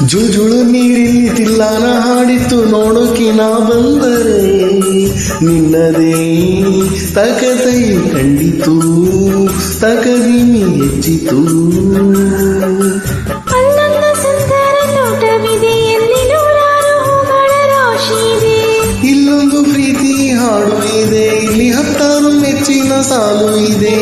ಜುಳುಜುಳು ನೀರಿಲ್ಲಿ ತಿಲ್ಲಾನ ಹಾಡಿತ್ತು ನೋಡೋಕಿನ ಬಂದರೆ ನಿನ್ನದೇ ತಕತೈ ಕಂಡಿತು ತಕದಿಮಿ ಹೆಚ್ಚಿತು ಅಲ್ಲೊಂದು ಸುಂದರ ನೋಟವಿದೆ ಎಲ್ಲಿ ನೂರಾರು ಹೂಗಳ ರಾಶಿ ಇದೆ ಇಲ್ಲೊಂದು ಪ್ರೀತಿ ಹಾಡು ಇದೆ ಇಲ್ಲಿ ಹತ್ತಾರು ಮೆಚ್ಚಿನ ಸಾಲು ಇದೆ